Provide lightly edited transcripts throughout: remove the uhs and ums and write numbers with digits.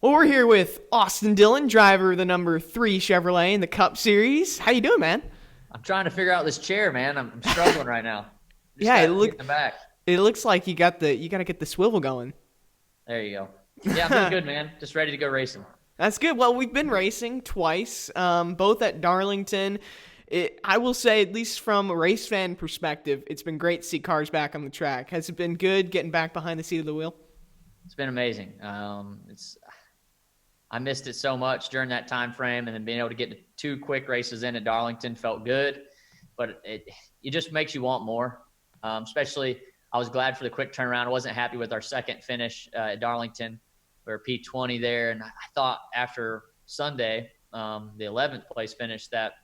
Well, we're here with Austin Dillon, driver of the number 3 Chevrolet in the Cup Series. How you doing, man? I'm trying to figure out this chair, man. I'm struggling right now. Just Yeah, got to get in the back. it looks like you got to get the swivel going. There you go. Yeah, I'm doing good, man. Just ready to go racing. That's good. Well, we've been racing twice, both at Darlington. I will say, at least from a race fan perspective, it's been great to see cars back on the track. Has it been good getting back behind the seat of the wheel? It's been amazing. I missed it so much during that time frame, and then being able to get 2 quick races in at Darlington felt good. But it just makes you want more. Especially, I was glad for the quick turnaround. I wasn't happy with our second finish at Darlington. We were P20 there, and I thought after Sunday, the 11th place finish, that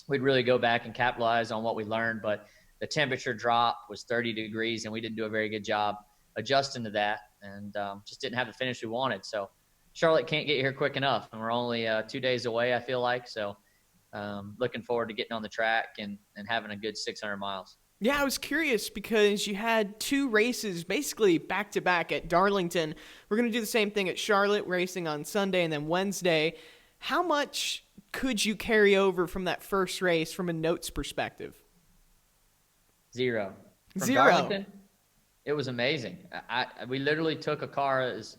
we'd really go back and capitalize on what we learned. But the temperature drop was 30 degrees, and we didn't do a very good job adjusting to that, and just didn't have the finish we wanted. So Charlotte can't get here quick enough, and we're only 2 days away, I feel like. So looking forward to getting on the track and having a good 600 miles. Yeah, I was curious because you had 2 races basically back to back at Darlington. We're going to do the same thing at Charlotte, racing on Sunday and then Wednesday. How much could you carry over from that first race from a notes perspective? Zero. From Zero. Darlington, it was amazing. We literally took a car that was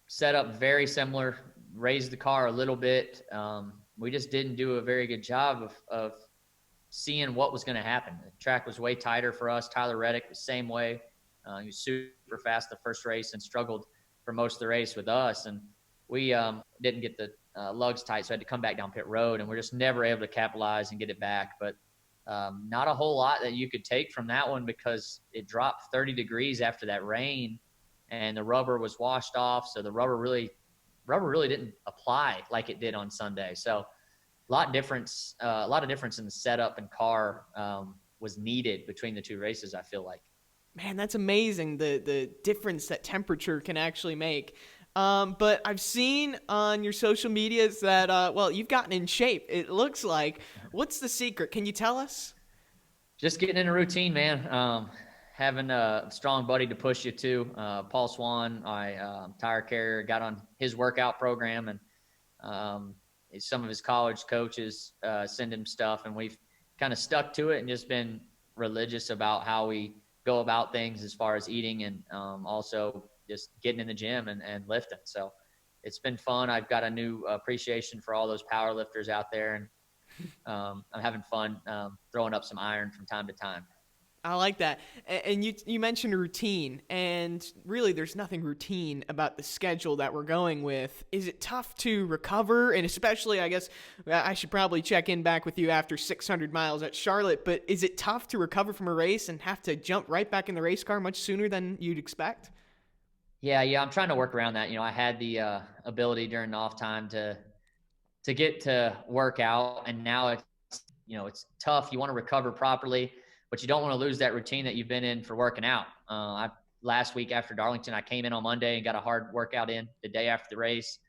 set up very similar, raised the car a little bit. We just didn't do a very good job of seeing what was going to happen. The track was way tighter for us. Tyler Reddick the same way. He was super fast the first race and struggled for most of the race with us. And we didn't get the lugs tight, so I had to come back down pit road, and we're just never able to capitalize and get it back. But not a whole lot that you could take from that one because it dropped 30 degrees after that rain, and the rubber was washed off, so the rubber really didn't apply like it did on Sunday. So a lot of difference in the setup and car was needed between the 2 races, I feel like. Man, that's amazing, the difference that temperature can actually make. But I've seen on your social medias that, well, you've gotten in shape, it looks like. What's the secret? Can you tell us? Just getting in a routine, man. Having a strong buddy to push you to. Paul Swan, tire carrier, got on his workout program, and some of his college coaches send him stuff, and we've kind of stuck to it and just been religious about how we go about things as far as eating and also just getting in the gym and lifting. So it's been fun. I've got a new appreciation for all those power lifters out there, and I'm having fun throwing up some iron from time to time. I like that. And you mentioned routine, and really there's nothing routine about the schedule that we're going with. Is it tough to recover? And especially, I guess, I should probably check in back with you after 600 miles at Charlotte, but is it tough to recover from a race and have to jump right back in the race car much sooner than you'd expect? Yeah, I'm trying to work around that. I had the ability during the off time to get to work out, and now it's tough. You want to recover properly, but you don't want to lose that routine that you've been in for working out. Last week after Darlington, I came in on Monday and got a hard workout in the day after the race.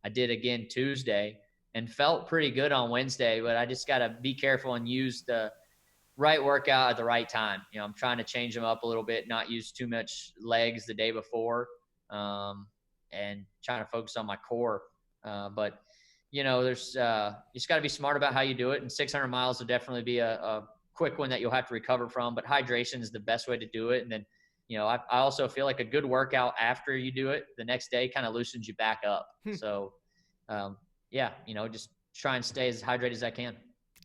I did again Tuesday and felt pretty good on Wednesday, but I just got to be careful and use the right workout at the right time. I'm trying to change them up a little bit, not use too much legs the day before, and trying to focus on my core. But there's you just got to be smart about how you do it. And 600 miles will definitely be a quick one that you'll have to recover from. But hydration is the best way to do it. And then, I also feel like a good workout after you do it the next day kind of loosens you back up. So, just try and stay as hydrated as I can.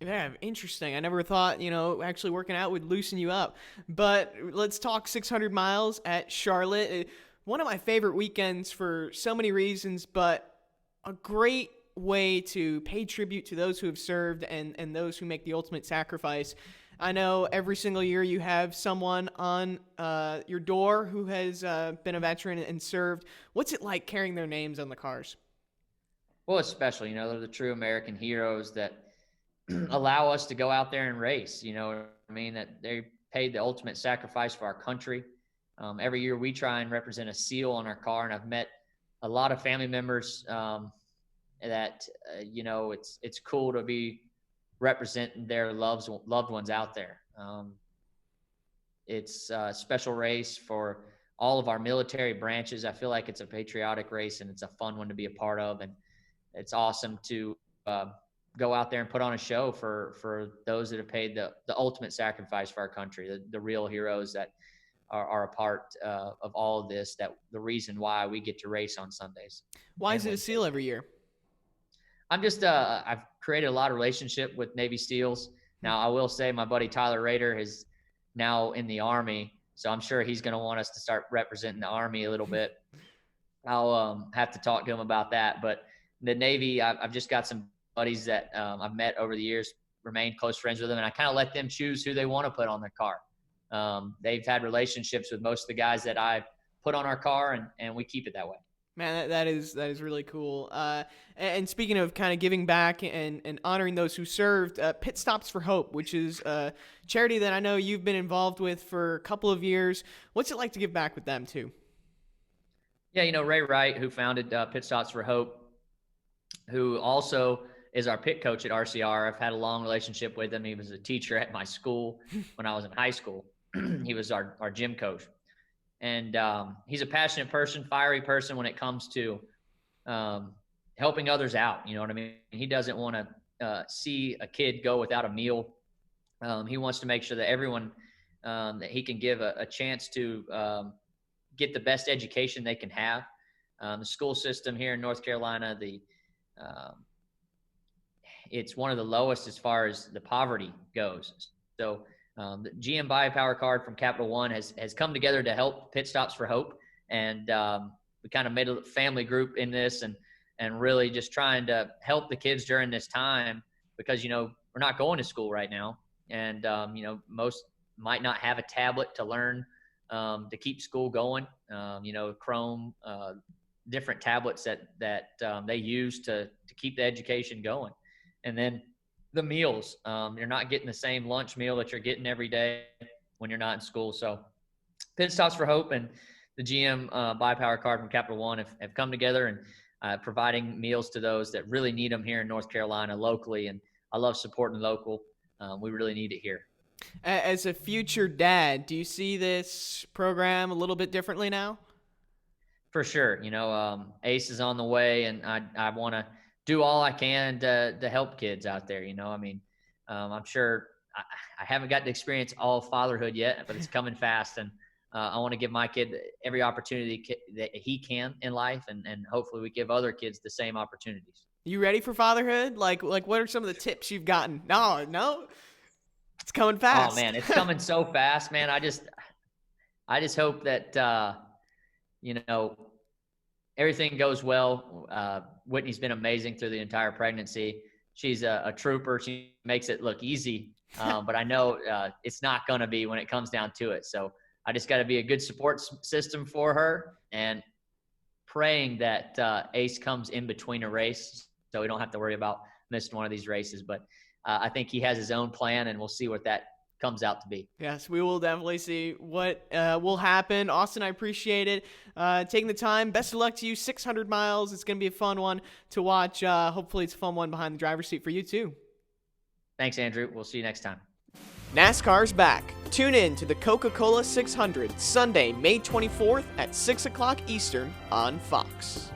Yeah, interesting. I never thought, actually working out would loosen you up. But let's talk 600 miles at Charlotte. One of my favorite weekends for so many reasons, but a great way to pay tribute to those who have served and those who make the ultimate sacrifice. I know every single year you have someone on your door who has been a veteran and served. What's it like carrying their names on the cars? Well, it's special. They're the true American heroes that allow us to go out there and race. That they paid the ultimate sacrifice for our country. Every year we try and represent a seal on our car, and I've met a lot of family members that it's cool to be representing their loved ones out there. It's a special race for all of our military branches. I feel like it's a patriotic race, and it's a fun one to be a part of. And it's awesome to go out there and put on a show for those that have paid the ultimate sacrifice for our country, the real heroes that are a part of all of this, that the reason why we get to race on Sundays. Why is it a SEAL every year? I'm just, I've created a lot of relationship with Navy SEALs. Now, I will say my buddy Tyler Rader is now in the Army, so I'm sure he's going to want us to start representing the Army a little bit. I'll have to talk to him about that. But the Navy, I've just got some buddies that I've met over the years, remained close friends with them, and I kind of let them choose who they want to put on their car. They've had relationships with most of the guys that I put on our car, and we keep it that way. Man, that is really cool. And speaking of kind of giving back and honoring those who served, Pit Stops for Hope, which is a charity that I know you've been involved with for a couple of years. What's it like to give back with them too? Yeah, Ray Wright, who founded Pit Stops for Hope, who also is our pit coach at RCR. I've had a long relationship with him. He was a teacher at my school when I was in high school. He was our gym coach. And he's a passionate person, fiery person when it comes to helping others out. You know what I mean? He doesn't want to see a kid go without a meal. He wants to make sure that everyone that he can give a chance to get the best education they can have. The school system here in North Carolina, it's one of the lowest as far as the poverty goes. So the GM Buy Power Card from Capital One has come together to help Pit Stops for Hope. And we kind of made a family group in this and really just trying to help the kids during this time because, we're not going to school right now. And, most might not have a tablet to learn to keep school going. Chrome, different tablets that they use to keep the education going. And then the meals, you're not getting the same lunch meal that you're getting every day when you're not in school. So Pit Stops for Hope and the GM Buy Power Card from Capital One have come together and providing meals to those that really need them here in North Carolina locally. And I love supporting local. We really need it here. As a future dad, do you see this program a little bit differently now? For sure. Ace is on the way, and I want to do all I can to help kids out there. I'm sure I haven't got to experience all fatherhood yet, but it's coming fast. And I want to give my kid every opportunity that he can in life. And hopefully we give other kids the same opportunities. You ready for fatherhood? Like what are some of the tips you've gotten? No, it's coming fast. Oh man, it's coming so fast, man. I just hope that, everything goes well. Whitney's been amazing through the entire pregnancy. She's a trooper. She makes it look easy, but I know it's not going to be when it comes down to it. So I just got to be a good support system for her and praying that Ace comes in between a race so we don't have to worry about missing one of these races. But I think he has his own plan, and we'll see what that comes out to be. Yes, we will definitely see what will happen. Austin, I appreciate it. Taking the time. Best of luck to you. 600 miles. It's going to be a fun one to watch. Hopefully it's a fun one behind the driver's seat for you too. Thanks, Andrew. We'll see you next time. NASCAR's back. Tune in to the Coca-Cola 600 Sunday, May 24th at 6 o'clock Eastern on Fox.